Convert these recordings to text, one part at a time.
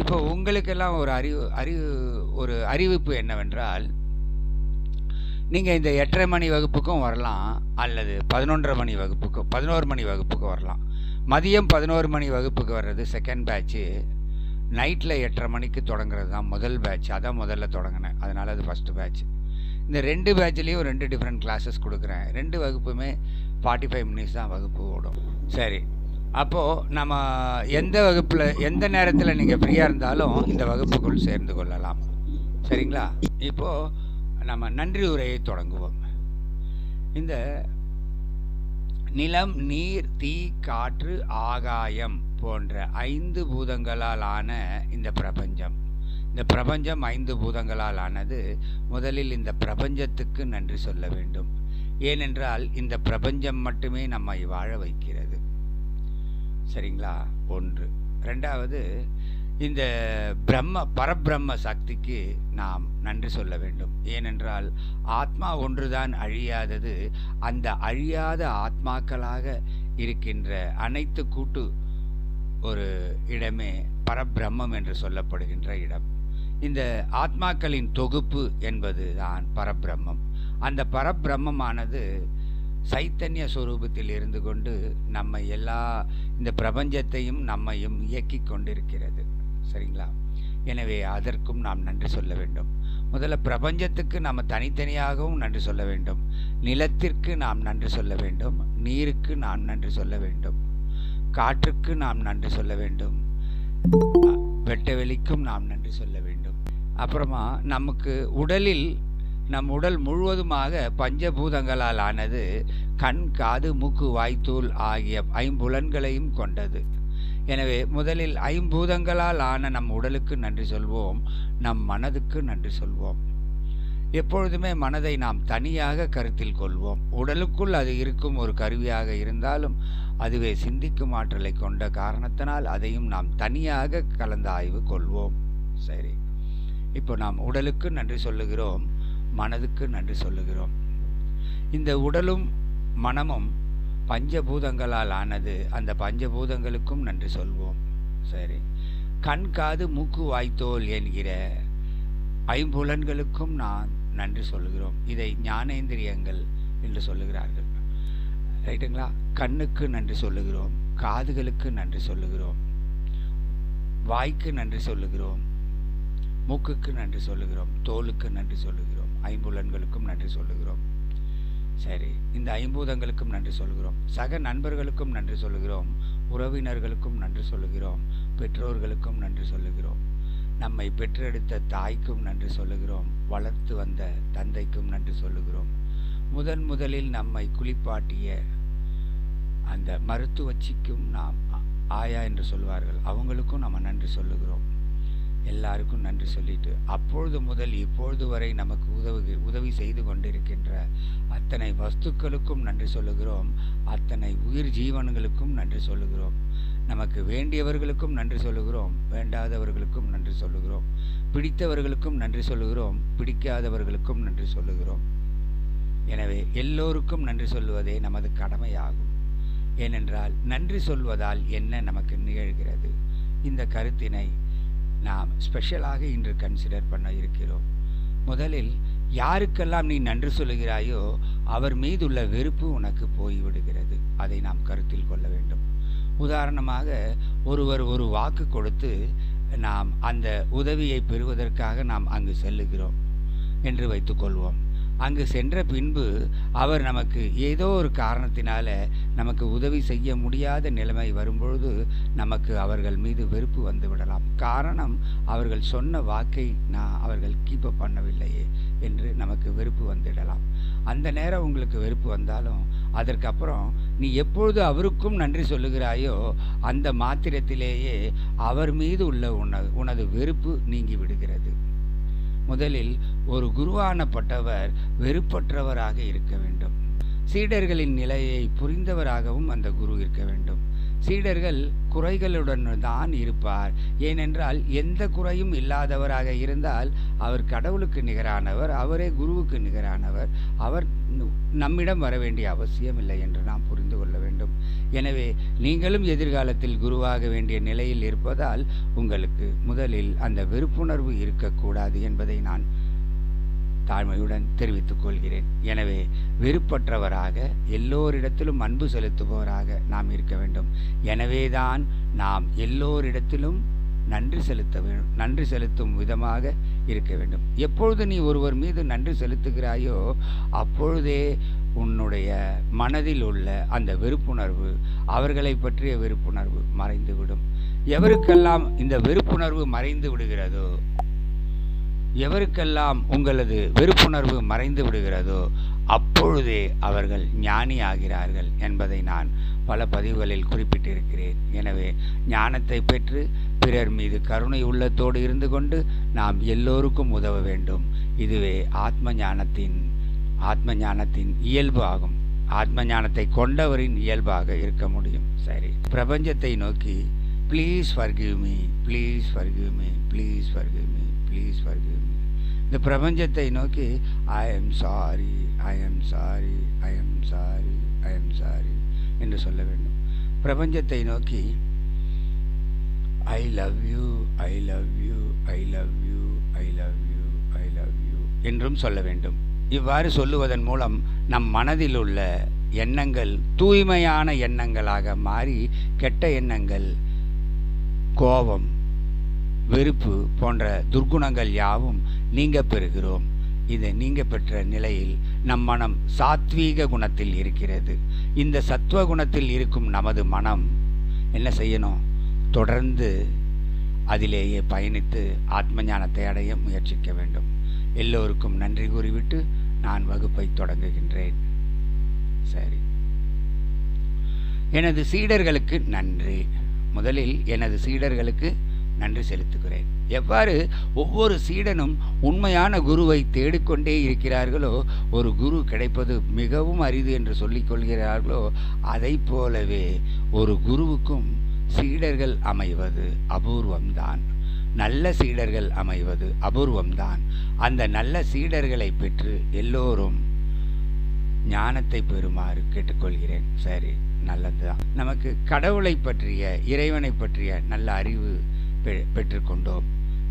இப்போ உங்களுக்கெல்லாம் ஒரு அறிவிப்பு என்னவென்றால், நீங்கள் இந்த 8:30 மணி வகுப்புக்கும் வரலாம், அல்லது 11:30 மணி வகுப்புக்கும் 11 மணி வகுப்புக்கு வரலாம். மதியம் 11 மணி வகுப்புக்கு வர்றது செகண்ட் பேட்ச்சு. நைட்டில் 8:30 மணிக்கு தொடங்குறது தான் முதல் பேட்ச். அதான் முதல்ல தொடங்கினேன், அதனால் அது ஃபஸ்ட்டு பேட்ச். இந்த 2 பேட்ச்லேயும் 2 டிஃப்ரெண்ட் கிளாஸஸ் கொடுக்குறேன். 2 வகுப்புமே 45 மினிட்ஸ் தான் வகுப்பு ஓடும். சரி, அப்போது நம்ம எந்த வகுப்பில் எந்த நேரத்தில் நீங்கள் ஃப்ரீயாக இருந்தாலும் இந்த வகுப்புக்குள் சேர்ந்து கொள்ளலாம். சரிங்களா? இப்போது நம்ம நன்றி உரையை தொடங்குவோம். இந்த நிலம், நீர், தீ, காற்று, ஆகாயம் போன்ற 5 பூதங்களால் ஆன இந்த பிரபஞ்சம். இந்த பிரபஞ்சம் 5 பூதங்களால் ஆனது. முதலில் இந்த பிரபஞ்சத்துக்கு நன்றி சொல்ல வேண்டும். ஏனென்றால் இந்த பிரபஞ்சம் மட்டுமே நம்மை வாழ வைக்கிறது. சரிங்களா? 1. 2வது, இந்த பரபிரம்ம சக்திக்கு நாம் நன்றி சொல்ல வேண்டும். ஏனென்றால் ஆத்மா ஒன்றுதான் அழியாதது. அந்த அழியாத ஆத்மாக்களாக இருக்கின்ற அனைத்து கூட்டு ஒரு இடமே பரபிரம்மம் என்று சொல்லப்படுகின்ற இடம். இந்த ஆத்மாக்களின் தொகுப்பு என்பது தான் பரபிரம்மம். அந்த பரபிரம்மமானது சைத்தன்ய ஸ்வரூபத்தில் இருந்து கொண்டு நம்மை இந்த பிரபஞ்சத்தையும் நம்மையும் இயக்கி கொண்டிருக்கிறது. சரிங்களா? எனவே அதற்கும் நாம் நன்றி சொல்ல வேண்டும். முதல்ல பிரபஞ்சத்துக்கு நாம் தனித்தனியாகவும் நன்றி சொல்ல வேண்டும். நிலத்திற்கு நாம் நன்றி சொல்ல வேண்டும். நீருக்கு நாம் நன்றி சொல்ல வேண்டும். காற்றுக்கு நாம் நன்றி சொல்ல வேண்டும். வெட்டவெளிக்கும் நாம் நன்றி சொல்ல வேண்டும். அப்புறமா நமக்கு நம் உடல் முழுவதுமாக பஞ்சபூதங்களால் ஆனது. கண், காது, மூக்கு, வாய்த்தோல் ஆகிய 5 புலன்களையும் கொண்டது. எனவே முதலில் 5 பூதங்களால் ஆன நம் உடலுக்கு நன்றி சொல்வோம். நம் மனதுக்கு நன்றி சொல்வோம். எப்பொழுதுமே மனதை நாம் தனியாக கருத்தில் கொள்வோம். உடலுக்குள் அது இருக்கும் ஒரு கருவியாக இருந்தாலும் அதுவே சிந்திக்கும் ஆற்றலை கொண்ட காரணத்தினால் அதையும் நாம் தனியாக கலந்து ஆய்வு கொள்வோம். சரி, இப்போ நாம் உடலுக்கு நன்றி சொல்லுகிறோம், மனதுக்கு நன்றி சொல்லுகிறோம். இந்த உடலும் மனமும் பஞ்சபூதங்களால் ஆனது. அந்த பஞ்சபூதங்களுக்கும் நன்றி சொல்வோம். சரி, கண், காது, மூக்கு, வாய்த்தோல் என்கிற 5 புலன்களுக்கும் நான் நன்றி சொல்லுகிறோம். இதை ஞானேந்திரியங்கள் என்று சொல்லுகிறார்கள். ரைட்டுங்களா? கண்ணுக்கு நன்றி சொல்லுகிறோம், காதுகளுக்கு நன்றி சொல்லுகிறோம், வாய்க்கு நன்றி சொல்லுகிறோம், மூக்குக்கு நன்றி சொல்லுகிறோம், தோலுக்கு நன்றி சொல்லுகிறோம், 5 புலன்களுக்கும் நன்றி சொல்லுகிறோம். சரி, இந்த 5 பூதங்களுக்கும் நன்றி சொல்கிறோம். சக நண்பர்களுக்கும் நன்றி சொல்லுகிறோம், உறவினர்களுக்கும் நன்றி சொல்லுகிறோம், பெற்றோர்களுக்கும் நன்றி சொல்லுகிறோம், நம்மை பெற்றெடுத்த தாய்க்கும் நன்றி சொல்லுகிறோம், வளர்த்து வந்த தந்தைக்கும் நன்றி சொல்லுகிறோம், முதலில் நம்மை குளிப்பாட்டிய அந்த மருத்துவச்சிக்கும் நாம் ஆயா என்று சொல்வார்கள், அவங்களுக்கும் நம்ம நன்றி சொல்லுகிறோம். எல்லாருக்கும் நன்றி சொல்லிட்டு அப்பொழுது முதல் இப்பொழுது வரை நமக்கு உதவி செய்து கொண்டிருக்கின்ற அத்தனை வஸ்துக்களுக்கும் நன்றி சொல்லுகிறோம். அத்தனை உயிர் ஜீவன்களுக்கும் நன்றி சொல்லுகிறோம். நமக்கு வேண்டியவர்களுக்கும் நன்றி சொல்லுகிறோம், வேண்டாதவர்களுக்கும் நன்றி சொல்லுகிறோம், பிடித்தவர்களுக்கும் நன்றி சொல்லுகிறோம், பிடிக்காதவர்களுக்கும் நன்றி சொல்லுகிறோம். எனவே எல்லோருக்கும் நன்றி சொல்லுவதே நமது கடமையாகும். ஏனென்றால் நன்றி சொல்வதால் என்ன நமக்கு நிகழ்கிறது? இந்த கருத்தினை நாம் ஸ்பெஷலாக இன்று கன்சிடர் பண்ண இருக்கிறோம். முதலில் யாருக்கெல்லாம் நீ நன்றி சொல்லுகிறாயோ அவர் மீதுள்ள வெறுப்பு உனக்கு போய்விடுகிறது. அதை நாம் கருத்தில் கொள்ள வேண்டும். உதாரணமாக ஒருவர் ஒரு வாக்கு கொடுத்து நாம் அந்த உதவியை பெறுவதற்காக நாம் அங்கு செல்லுகிறோம் என்று வைத்துக்கொள்வோம். அங்கு சென்ற பின்பு அவர் நமக்கு ஏதோ ஒரு காரணத்தினால நமக்கு உதவி செய்ய முடியாத நிலைமை வரும்பொழுது நமக்கு அவர்கள் மீது வெறுப்பு வந்து விடலாம். காரணம், அவர்கள் சொன்ன வாக்கை அவர்கள் கீப் அப் பண்ணவில்லையே என்று நமக்கு வெறுப்பு வந்துவிடலாம். அந்த நேரம் உங்களுக்கு வெறுப்பு வந்தாலும் அதற்கப்புறம் நீ எப்பொழுது அவருக்கும் நன்றி சொல்லுகிறாயோ அந்த மாத்திரத்திலேயே அவர் மீது உள்ள உனது வெறுப்பு நீங்கி விடுகிறது. முதலில் ஒரு குருவானப்பட்டவர் வெறுப்பற்றவராக இருக்க வேண்டும். சீடர்களின் நிலையை புரிந்தவராகவும் அந்த குரு இருக்க வேண்டும். சீடர்கள் குறைகளுடன் தான் இருப்பார். ஏனென்றால் எந்த குறையும் இல்லாதவராக இருந்தால் அவர் கடவுளுக்கு நிகரானவர், அவரே குருவுக்கு நிகரானவர். அவர் நம்மிடம் வர வேண்டிய அவசியம் இல்லை என்று நாம் புரிந்து கொள்ள வேண்டும். எனவே நீங்களும் எதிர்காலத்தில் குருவாக வேண்டிய நிலையில் இருப்பதால் உங்களுக்கு முதலில் அந்த வெறுப்புணர்வு இருக்கக்கூடாது என்பதை நான் தாழ்மையுடன் தெரிவித்துக் கொள்கிறேன். எனவே வெறுப்பற்றவராக எல்லோரிடத்திலும் அன்பு செலுத்துபவராக நாம் இருக்க வேண்டும். எனவேதான் நாம் எல்லோரிடத்திலும் நன்றி செலுத்தும் விதமாக இருக்க வேண்டும். எப்பொழுது நீ ஒருவர் மீது நன்றி செலுத்துகிறாயோ அப்பொழுதே உன்னுடைய மனதில் உள்ள அந்த வெறுப்புணர்வு, அவர்களை பற்றிய வெறுப்புணர்வு மறைந்துவிடும். எவருக்கெல்லாம் இந்த வெறுப்புணர்வு மறைந்து விடுகிறதோ, எவருக்கெல்லாம் உங்களது வெறுப்புணர்வு மறைந்து விடுகிறதோ அப்பொழுதே அவர்கள் ஞானி ஆகிறார்கள் என்பதை நான் பல பதிவுகளில் குறிப்பிட்டிருக்கிறேன். எனவே ஞானத்தை பெற்று பிறர் மீது கருணை உள்ளத்தோடு இருந்து கொண்டு நாம் எல்லோருக்கும் உதவ வேண்டும். இதுவே ஆத்ம ஞானத்தின் இயல்பு ஆகும். ஆத்ம ஞானத்தை கொண்டவரின் இயல்பாக இருக்க முடியும். சரி, பிரபஞ்சத்தை நோக்கி please forgive me, please forgive me, please forgive me, please forgive me. இந்த பிரபஞ்சத்தை நோக்கி I am sorry, I am sorry, I am sorry, I am sorry என்று சொல்ல வேண்டும். பிரபஞ்சத்தை நோக்கி I love you, I love you, I love you, I love you, I love you என்றும் சொல்ல வேண்டும். இவ்வாறு சொல்லுவதன் மூலம் நம் மனதில் உள்ள எண்ணங்கள் தூய்மையான எண்ணங்களாக மாறி கெட்ட எண்ணங்கள், கோபம், வெறுப்பு போன்ற துர்குணங்கள் யாவும் நீங்க பெறுகிறோம். இதை நீங்க பெற்ற நிலையில் நம் மனம் சாத்வீக குணத்தில் இருக்கிறது. இந்த சத்துவ குணத்தில் இருக்கும் நமது மனம் என்ன செய்யணும்? தொடர்ந்து அதிலேயே பயணித்து ஆத்ம ஞானத்தை அடைய முயற்சிக்க வேண்டும். எல்லோருக்கும் நன்றி கூறிவிட்டு நான் வகுப்பை தொடங்குகின்றேன். சரி, எனது சீடர்களுக்கு நன்றி. முதலில் எனது சீடர்களுக்கு நன்றி செலுத்துகிறேன். எவ்வாறு ஒவ்வொரு சீடனும் உண்மையான குருவை தேடிக்கொண்டே இருக்கிறார்களோ, ஒரு குரு கிடைப்பது மிகவும் அரிது என்று சொல்லிக் கொள்கிறார்களோ, அதை போலவே ஒரு குருவுக்கும் சீடர்கள் அமைவது அபூர்வம்தான். நல்ல சீடர்கள் அமைவது அபூர்வம்தான். அந்த நல்ல சீடர்களை பெற்று எல்லோரும் ஞானத்தை பெறுமாறு கேட்டுக்கொள்கிறேன். சரி, நல்லதுதான். நமக்கு கடவுளை பற்றிய, இறைவனை பற்றிய நல்ல அறிவு பெற்றுக்கொண்டோம்.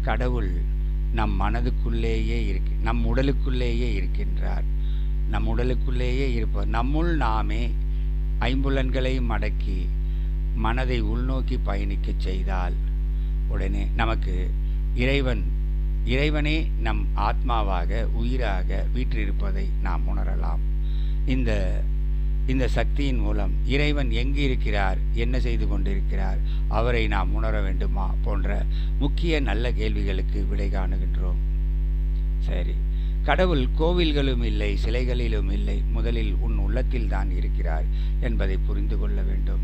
கடவுள் நம் மனதுக்குள்ளேயே நம் உடலுக்குள்ளேயே இருக்கின்றார். நம் உடலுக்குள்ளேயே இருப்பார். நம்முள் நாமே ஐம்புலன்களை மடக்கி மனதை உள்நோக்கி பயணிக்க செய்தால் உடனே நமக்கு இறைவனே நம் ஆத்மாவாக, உயிராக வீற்றிருப்பதை நாம் உணரலாம். இந்த சக்தியின் மூலம் இறைவன் எங்கு இருக்கிறார், என்ன செய்து கொண்டிருக்கிறார், அவரை நாம் உணர வேண்டுமா போன்ற முக்கிய நல்ல கேள்விகளுக்கு விடை காணுகின்றோம். சரி, கடவுள் கோவில்களும் இல்லை, சிலைகளிலும் இல்லை, முதலில் உன் உள்ளத்தில் தான் இருக்கிறார் என்பதை புரிந்து கொள்ள வேண்டும்.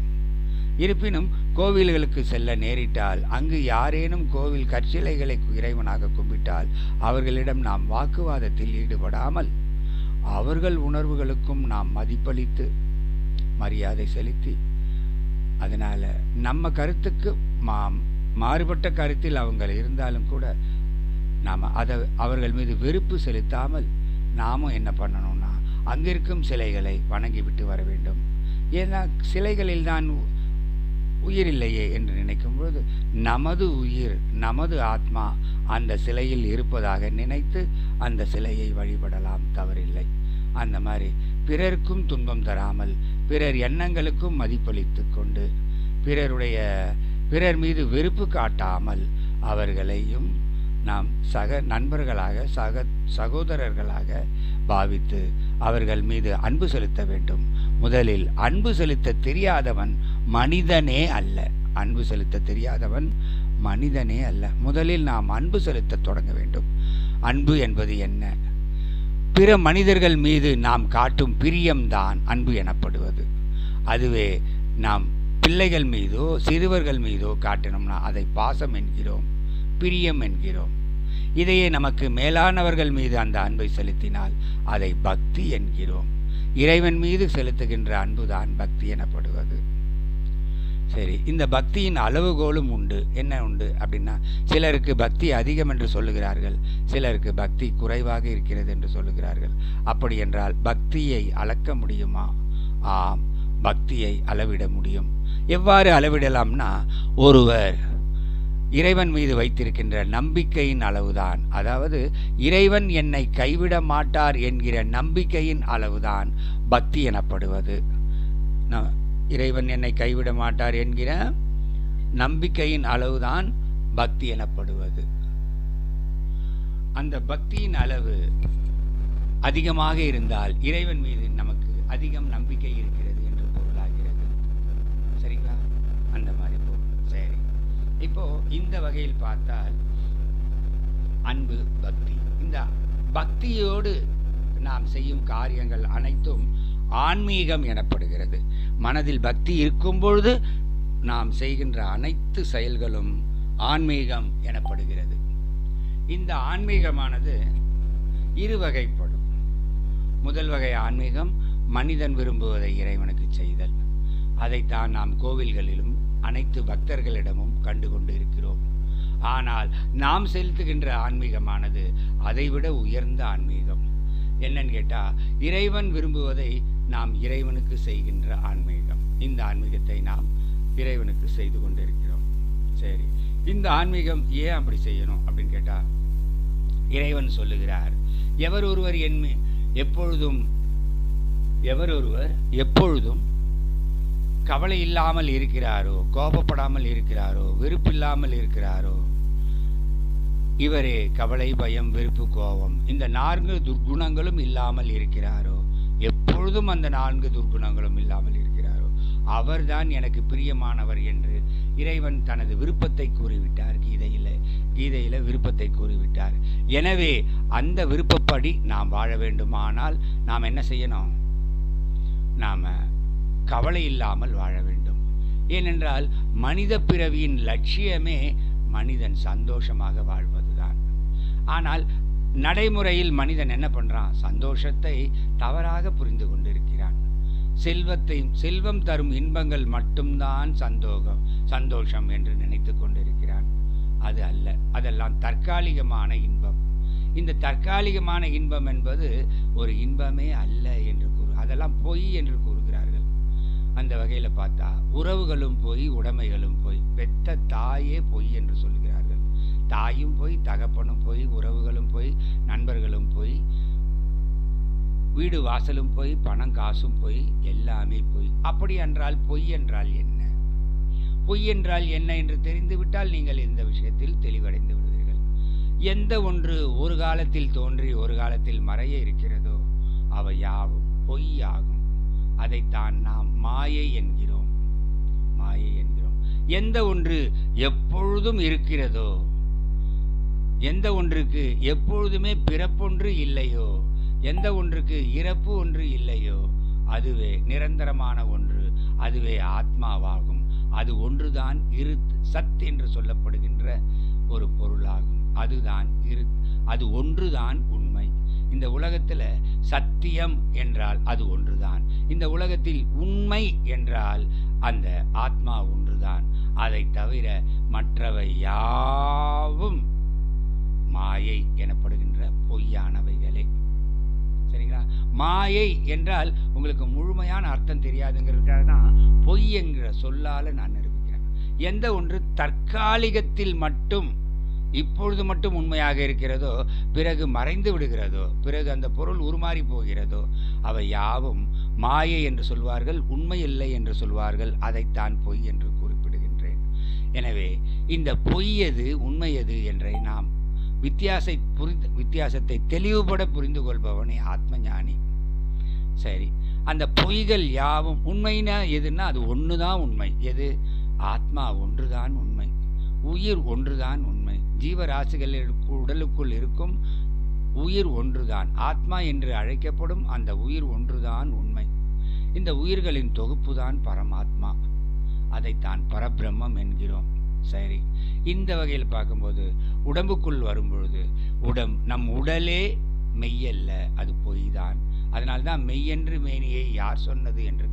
இருப்பினும் கோவில்களுக்கு செல்ல நேரிட்டால் அங்கு யாரேனும் கோவில் கற்சிலைகளை இறைவனாக கும்பிட்டால் அவர்களிடம் நாம் வாக்குவாதத்தில் ஈடுபடாமல் அவர்கள் உணர்வுகளுக்கும் நாம் மதிப்பளித்து மரியாதை செலுத்தி, அதனால நம்ம கருத்துக்கு மாறுபட்ட கருத்தில் அவங்க இருந்தாலும் கூட நாம் அவர்கள் மீது வெறுப்பு செலுத்தாமல் நாமும் என்ன பண்ணணும்னா அங்கிருக்கும் சிலைகளை வணங்கிவிட்டு வர வேண்டும். ஏன்னா சிலைகளில் தான் உயிர் இல்லையே என்று நினைக்கும் பொழுது நமது உயிர், நமது ஆத்மா அந்த சிலையில் இருப்பதாக நினைத்து அந்த சிலையை வழிபடலாம், தவறில்லை. அந்த மாதிரி பிறருக்கும் துன்பம் தராமல், பிறர் எண்ணங்களுக்கும் மதிப்பளித்து கொண்டு, பிறர் மீது வெறுப்பு காட்டாமல் அவர்களையும் நாம் நண்பர்களாக, சகோதரர்களாக பாவித்து அவர்கள் மீது அன்பு செலுத்த வேண்டும். முதலில் அன்பு செலுத்த தெரியாதவன் மனிதனே அல்ல. அன்பு செலுத்த தெரியாதவன் மனிதனே அல்ல. முதலில் நாம் அன்பு செலுத்த தொடங்க வேண்டும். அன்பு என்பது என்ன? பிற மனிதர்கள் மீது நாம் காட்டும் பிரியம்தான் அன்பு எனப்படுவது. அதுவே நாம் பிள்ளைகள் மீதோ சிறுவர்கள் மீதோ காட்டினோம்னா அதை பாசம் என்கிறோம், பிரியம் என்கிறோம். இதையே நமக்கு மேலானவர்கள் மீது அந்த அன்பை செலுத்தினால் அதை பக்தி என்கிறோம். இறைவன் மீது செலுத்துகின்ற அன்புதான் பக்தி எனப்படுவது. சரி, இந்த பக்தியின் அளவுகோலும் உண்டு. என்ன உண்டு அப்படின்னா, சிலருக்கு பக்தி அதிகம் என்று சொல்லுகிறார்கள், சிலருக்கு பக்தி குறைவாக இருக்கிறது என்று சொல்லுகிறார்கள். அப்படி என்றால் பக்தியை அளக்க முடியுமா? ஆம், பக்தியை அளவிட முடியும். எவ்வாறு அளவிடலாம்னா, ஒருவர் இறைவன் மீது வைத்திருக்கின்ற நம்பிக்கையின் அளவுதான், அதாவது இறைவன் என்னை கைவிட மாட்டார் என்கிற நம்பிக்கையின் அளவுதான் பக்தி எனப்படுவது. இறைவன் என்னை கைவிட மாட்டார் என்கிற நம்பிக்கையின் அளவுதான் பக்தி எனப்படுவது. அந்த பக்தியின் அளவு அதிகமாக இருந்தால் இறைவன் மீது நமக்கு அதிகம் நம்பிக்கை இருக்கிறது என்று பொருளாகிறது. சரிங்களா? அந்த மாதிரி பொருள். சரி, இப்போ இந்த வகையில் பார்த்தால் அன்பு, பக்தி, இந்த பக்தியோடு நாம் செய்யும் காரியங்கள் அனைத்தும் ஆன்மீகம் எனப்படுகிறது. மனதில் பக்தி இருக்கும் பொழுது நாம் செய்கின்ற அனைத்து செயல்களும் ஆன்மீகம் எனப்படுகிறது. இந்த ஆன்மீகமானது இரு வகைப்படும். முதல் வகை ஆன்மீகம் மனிதன் விரும்புவதை இறைவனுக்கு செய்தல். அதைத்தான் நாம் கோவில்களிலும் அனைத்து பக்தர்களிடமும் கண்டுகொண்டு இருக்கிறோம். ஆனால் நாம் செலுத்துகின்ற ஆன்மீகமானது அதைவிட உயர்ந்த ஆன்மீகம். என்னன்னு கேட்டால், இறைவன் விரும்புவதை நாம் இறைவனுக்கு செய்கின்ற ஆன்மீகம். இந்த ஆன்மீகத்தை நாம் இறைவனுக்கு செய்து கொண்டிருக்கிறோம். சரி, இந்த ஆன்மீகம் ஏன் அப்படி செய்யணும் அப்படின்னு கேட்டால், இறைவன் சொல்லுகிறார், எவர் ஒருவர் எப்பொழுதும் கவலை இல்லாமல் இருக்கிறாரோ, கோபப்படாமல் இருக்கிறாரோ, வெறுப்பில்லாமல் இருக்கிறாரோ, இவரே கவலை, பயம், வெறுப்பு, கோபம், இந்த 4 துர்குணங்களும் இல்லாமல் இருக்கிறாரோ, எப்பொழுதும் அந்த 4 துர்குணங்களும் இல்லாமல் இருக்கிறாரோ, அவர்தான் எனக்கு பிரியமானவர் என்று இறைவன் தனது விருப்பத்தை கூறிவிட்டார். கீதையில விருப்பத்தை கூறிவிட்டார். எனவே அந்த விருப்பப்படி நாம் வாழ வேண்டுமானால் நாம் என்ன செய்யணும்? நாம கவலை இல்லாமல் வாழ வேண்டும். ஏனென்றால் மனித பிறவியின் லட்சியமே மனிதன் சந்தோஷமாக வாழ்வதுதான். ஆனால் நடைமுறையில் மனிதன் என்ன பண்றான்? சந்தோஷத்தை தவறாக புரிந்து கொண்டிருக்கிறான். செல்வம் தரும் இன்பங்கள் மட்டும்தான் சந்தோஷம் என்று நினைத்து கொண்டிருக்கிறான். அது அல்ல, அதெல்லாம் தற்காலிகமான இன்பம். இந்த தற்காலிகமான இன்பம் என்பது ஒரு இன்பமே அல்ல என்று அதெல்லாம் பொய் என்று கூறுகிறார்கள். அந்த வகையில் பார்த்தா உறவுகளும் பொய், உடைமைகளும் பொய், பெத்த தாயே பொய் என்று சொல்கிறார்கள். தாயும் பொய், தகப்பனும் பொய், உறவுகளும் பொய், நண்பர்களும் பொய், வீடு வாசலும் பொய், பணம் காசும் பொய், எல்லாமே பொய். அப்படி என்றால் பொய் என்றால் என்ன? பொய் என்றால் என்ன என்று தெரிந்துவிட்டால் நீங்கள் இந்த விஷயத்தில் தெளிவடைந்து விடுவீர்கள். எந்த ஒன்று ஒரு காலத்தில் தோன்றி ஒரு காலத்தில் மறைய இருக்கிறதோ அவை யாவும் பொய் ஆகும். அதைத்தான் நாம் மாயை என்கிறோம். எந்த ஒன்று எப்பொழுதும் இருக்கிறதோ, எந்த ஒன்றுக்கு எப்பொழுதுமே பிறப்பொன்று இல்லையோ, எந்த ஒன்றுக்கு இறப்பு ஒன்று இல்லையோ, அதுவே நிரந்தரமான ஒன்று, அதுவே ஆத்மாவாகும். அது ஒன்றுதான் சத் என்று சொல்லப்படுகின்ற ஒரு பொருளாகும். அதுதான் அது ஒன்றுதான் உண்மை. இந்த உலகத்தில் சத்தியம் என்றால் அது ஒன்றுதான். இந்த உலகத்தில் உண்மை என்றால் அந்த ஆத்மா ஒன்றுதான். அதை தவிர மற்றவை யாவும் மாயை எனப்படுகின்ற பொய்யானவைகளே. சரிங்களா? மாயை என்றால் உங்களுக்கு முழுமையான அர்த்தம் தெரியாதுங்கிறதுக்காக தான் பொய் என்கிற சொல்லால நான் நிரூபிக்கிறேன். எந்த ஒன்று தற்காலிகத்தில் மட்டும் இப்பொழுது மட்டும் உண்மையாக இருக்கிறதோ, பிறகு மறைந்து விடுகிறதோ, பிறகு அந்த பொருள் உருமாறி போகிறதோ, அவை யாவும் மாயை என்று சொல்வார்கள், உண்மை இல்லை என்று சொல்வார்கள். அதைத்தான் பொய் என்று குறிப்பிடுகின்றேன். எனவே இந்த பொய் எது, உண்மை எது என்ற நாம் வித்தியாசத்தை தெளிவுபட புரிந்து கொள்பவனே ஆத்ம ஞானி. சரி, அந்த பொய்கள் யாவும் உண்மைனா எதுன்னா அது ஒண்ணுதான் உண்மை. எது? ஆத்மா ஒன்றுதான் உண்மை, உயிர் ஒன்றுதான் உண்மை, ஜீவராசிகள் உடலுக்குள் இருக்கும் உயிர் ஒன்றுதான், ஆத்மா என்று அழைக்கப்படும் அந்த உயிர் ஒன்றுதான் உண்மை. இந்த உயிர்களின் தொகுப்பு தான் பரமாத்மா. அதைத்தான் பரபிரம்மம் என்கிறோம். சரி, இந்த வகையில் பார்க்கும்போது உடம்புக்குள் வரும்பொழுது நம் உடலே மெய்யல்ல, அது பொய் தான். அதனால்தான் மெய்யென்று மேனியை யார் சொன்னது என்று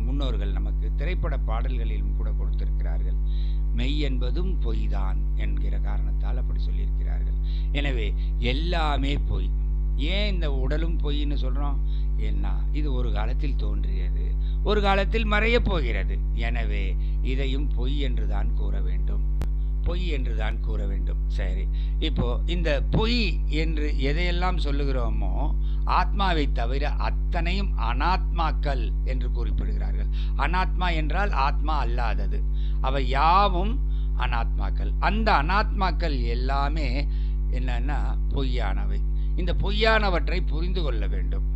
முன்னோர்கள் நமக்கு திரைப்பட பாடல்களிலும் கூட கொடுத்திருக்கிறார்கள். மெய் என்பதும் பொய் தான் என்கிற காரணத்தால் அப்படி சொல்லியிருக்கிறார்கள். எனவே எல்லாமே பொய். ஏன் இந்த உடலும் பொய்ன்னு சொல்கிறோம்? ஏன்னா இது ஒரு காலத்தில் தோன்றியது, ஒரு காலத்தில் மறையப் போகிறது. எனவே இதையும் பொய் என்று தான் கூற வேண்டும், பொய் என்று தான் கூற வேண்டும். சரி, இப்போ இந்த பொய் என்று எதையெல்லாம் சொல்லுகிறோமோ ஆத்மாவை தவிர அத்தனையும் அனாத்மாக்கள் என்று குறிப்பிடுகிறார்கள். அனாத்மா என்றால் ஆத்மா அல்லாதது, அவை யாவும் அனாத்மாக்கள். அந்த அனாத்மாக்கள் எல்லாமே என்னன்னா பொய்யானவை. இந்த பொய்யானவற்றை புரிந்து கொள்ள வேண்டும்.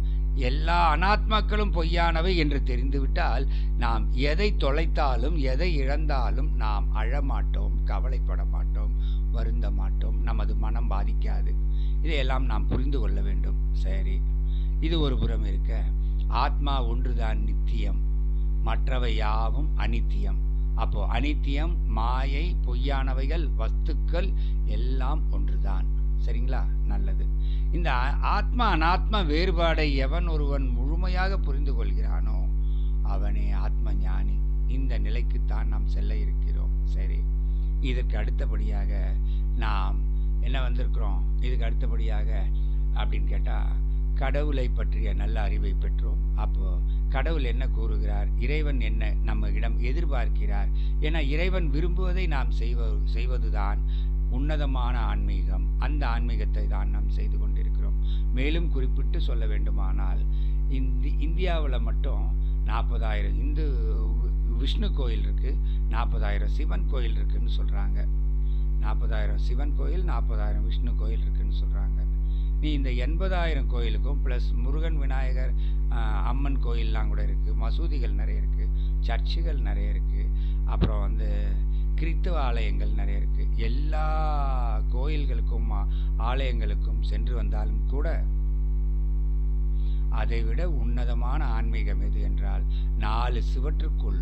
எல்லா அனாத்மாக்களும் பொய்யானவை என்று தெரிந்துவிட்டால் நாம் எதை தொலைத்தாலும் எதை இழந்தாலும் நாம் அழமாட்டோம், கவலைப்பட மாட்டோம், வருந்த மாட்டோம், நமது மனம் பாதிக்காது. இதையெல்லாம் நாம் புரிந்து கொள்ள வேண்டும். சரி, இது ஒரு புறம் இருக்க, ஆத்மா ஒன்றுதான் நித்தியம், மற்றவை யாவும் அனித்தியம். அப்போ அனித்தியம், மாயை, பொய்யானவைகள், வஸ்துக்கள் எல்லாம் ஒன்றுதான். சரிங்களா? நல்லது. இந்த ஆத்மா அனாத்மா வேறுபாடை எவன் ஒருவன் முழுமையாக புரிந்து கொள்கிறானோ அவனே ஆத்ம ஞானி. இந்த நிலைக்குத்தான் நாம் செல்ல இருக்கிறோம். சரி, இதற்கு அடுத்தபடியாக நாம் என்ன வந்திருக்கிறோம்? இதுக்கு அடுத்தபடியாக அப்படின்னு கேட்டால் கடவுளை பற்றிய நல்ல அறிவை பெற்றோம். அப்போ கடவுள் என்ன கூறுகிறார், இறைவன் என்ன நம்ம இடம் எதிர்பார்க்கிறார். ஏன்னா இறைவன் விரும்புவதை நாம் செய்வதுதான் உன்னதமான ஆன்மீகம். அந்த ஆன்மீகத்தை தான் நாம் செய்து கொண்டிருக்கிறோம். மேலும் குறிப்பிட்டு சொல்ல வேண்டுமானால் இந்தியாவில் மட்டும் 40,000 இந்து விஷ்ணு கோயில் இருக்குது, 40,000 சிவன் கோயில் இருக்குதுன்னு சொல்கிறாங்க. 40,000 சிவன் கோயில், 40,000 விஷ்ணு கோயில் இருக்குதுன்னு சொல்கிறாங்க. நீ இந்த 80,000 கோயிலுக்கும் ப்ளஸ் முருகன், விநாயகர், அம்மன் கோயிலெலாம் கூட இருக்குது, மசூதிகள் நிறைய இருக்குது, சர்ச்சுகள் நிறைய இருக்குது, அப்புறம் கிறித்துவ ஆலயங்கள் நிறைய இருக்குது. எல்லா கோயில்களுக்கும் ஆலயங்களுக்கும் சென்று வந்தாலும் கூட அதைவிட உன்னதமான ஆன்மீகம் எது என்றால் 4 சுவற்றுக்குள்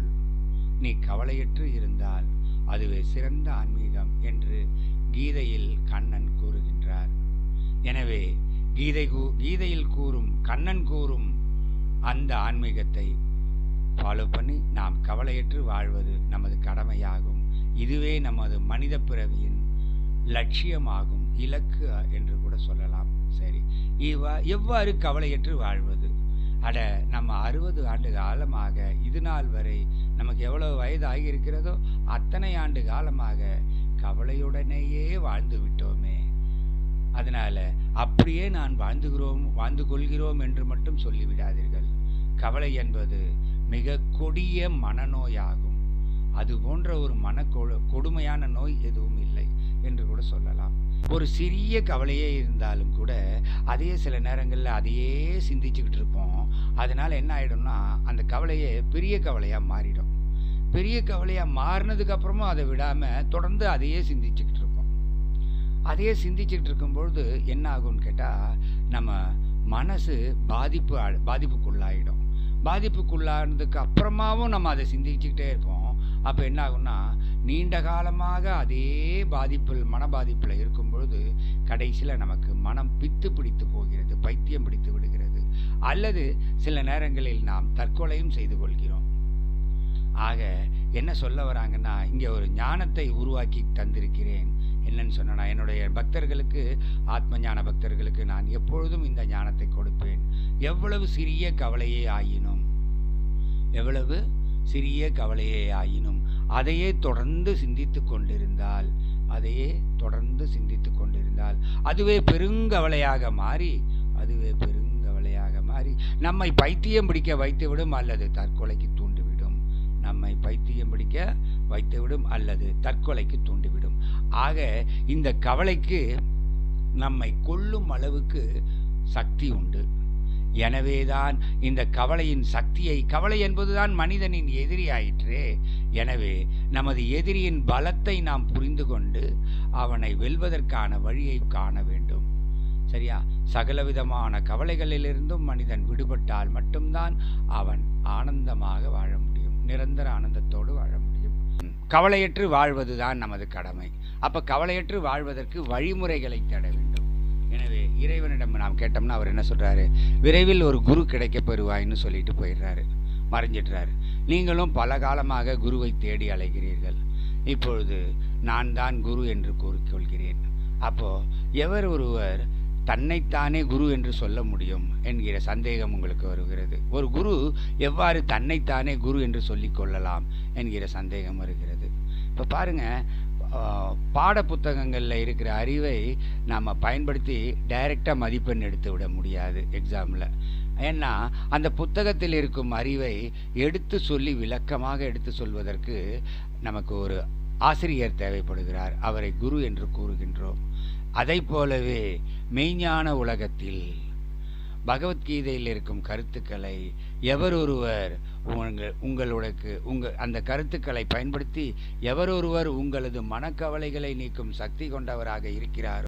நீ கவலையற்று இருந்தால் அதுவே சிறந்த ஆன்மீகம் என்று கீதையில் கண்ணன் கூறுகின்றார். எனவே கீதையில் கூறும், கண்ணன் கூறும் அந்த ஆன்மீகத்தை ஃபாலோ பண்ணி நாம் கவலையற்று வாழ்வது நமது கடமையாகும். இதுவே நமது மனித பிறவியின் லட்சியமாகும், இலக்கு என்று கூட சொல்லலாம். சரி, எவ்வாறு கவலையற்று வாழ்வது? நம்ம 60 ஆண்டு காலமாக இது நாள் வரை நமக்கு எவ்வளவு வயது ஆகியிருக்கிறதோ அத்தனை ஆண்டு காலமாக கவலையுடனேயே வாழ்ந்து விட்டோமே. அதனால அப்படியே நான் வாழ்ந்து கொள்கிறோம் என்று மட்டும் சொல்லிவிடாதீர்கள். கவலை என்பது மிக கொடிய மனநோயாகும். அது போன்ற ஒரு கொடுமையான நோய் எதுவும் இல்லை என்று கூட சொல்லலாம். ஒரு சிறிய கவலையே இருந்தாலும் கூட அதையே சில நேரங்களில் அதையே சிந்திச்சுக்கிட்டு இருப்போம். அதனால் என்ன ஆகிடும்னா அந்த கவலையே பெரிய கவலையாக மாறிடும். பெரிய கவலையாக மாறினதுக்கு அப்புறமும் அதை விடாமல் தொடர்ந்து அதையே சிந்திச்சுக்கிட்டு இருப்போம். அதையே சிந்திச்சுக்கிட்டு இருக்கும்பொழுது என்ன ஆகும்னு கேட்டால் நம்ம மனசு பாதிப்புக்குள்ளாயிடும். பாதிப்புக்குள்ளானதுக்கு அப்புறமாவும் நம்ம அதை சிந்திச்சுக்கிட்டே இருப்போம். அப்போ என்ன ஆகும்னா நீண்ட காலமாக அதே மன பாதிப்பில் இருக்கும் பொழுது கடைசியில் நமக்கு மனம் பித்து பிடித்து போகிறது, பைத்தியம் பிடித்து விடுகிறது, அல்லது சில நேரங்களில் நாம் தற்கொலையும் செய்து கொள்கிறோம். ஆக என்ன சொல்ல வராங்கன்னா, இங்கே ஒரு ஞானத்தை உருவாக்கி தந்திருக்கிறேன். என்னன்னு சொன்னா, என்னுடைய பக்தர்களுக்கு, ஆத்ம ஞான பக்தர்களுக்கு நான் எப்பொழுதும் இந்த ஞானத்தை கொடுப்பேன். எவ்வளவு சிறிய கவலையே ஆயினும் அதையே தொடர்ந்து சிந்தித்து கொண்டிருந்தால் அதுவே பெருங்கவலையாக மாறி நம்மை பைத்தியம் பிடிக்க வைத்துவிடும் அல்லது தற்கொலைக்கு தூண்டிவிடும். ஆக இந்த கவலைக்கு நம்மை கொல்லும் அளவுக்கு சக்தி உண்டு. எனவேதான் இந்த கவலையின் சக்தியை, கவலை என்பதுதான் மனிதனின் எதிரி ஆயிற்றே. எனவே நமது எதிரியின் பலத்தை நாம் புரிந்து கொண்டு அவனை வெல்வதற்கான வழியை காண வேண்டும். சரியா? சகலவிதமான கவலைகளிலிருந்தும் மனிதன் விடுபட்டால் மட்டும்தான் அவன் ஆனந்தமாக வாழ முடியும், நிரந்தர ஆனந்தத்தோடு வாழ முடியும். கவலையற்று வாழ்வதுதான் நமது கடமை. அப்ப கவலையற்று வாழ்வதற்கு வழிமுறைகளை தேட வேண்டும். எனவே இறைவனிடம் நாம் கேட்டோம்னா அவர் என்ன சொல்றாரு? விரைவில் ஒரு குரு கிடைக்க பெறுவாய்ன்னு சொல்லிட்டு போயிடுறாரு. மறைஞ்சிடுறாரு. நீங்களும் பல காலமாக குருவை தேடி அலைகிறீர்கள். இப்பொழுது நான் தான் குரு என்று கூறிக்கொள்கிறேன். அப்போ எவர் ஒருவர் தன்னைத்தானே குரு என்று சொல்ல முடியும் என்கிற சந்தேகம் உங்களுக்கு வருகிறது. ஒரு குரு எவ்வாறு தன்னைத்தானே குரு என்று சொல்லிக் கொள்ளலாம் என்கிற சந்தேகம் வருகிறது. இப்போ பாருங்கள், பாட புத்தகங்களில் இருக்கிற அறிவை நாம் பயன்படுத்தி டைரெக்டாக மதிப்பெண் எடுத்து விட முடியாது எக்ஸாமில். ஏன்னா அந்த புத்தகத்தில் இருக்கும் அறிவை எடுத்து சொல்லி விளக்கமாக எடுத்து சொல்வதற்கு நமக்கு ஒரு ஆசிரியர் தேவைப்படுகிறார். அவரை குரு என்று கூறுகின்றோம். அதை போலவே மெய்ஞான உலகத்தில் பகவத்கீதையில் இருக்கும் கருத்துக்களை எவரொருவர் அந்த கருத்துக்களை பயன்படுத்தி எவரொருவர் உங்களது மனக்கவலைகளை நீக்கும் சக்தி கொண்டவராக இருக்கிறாரோ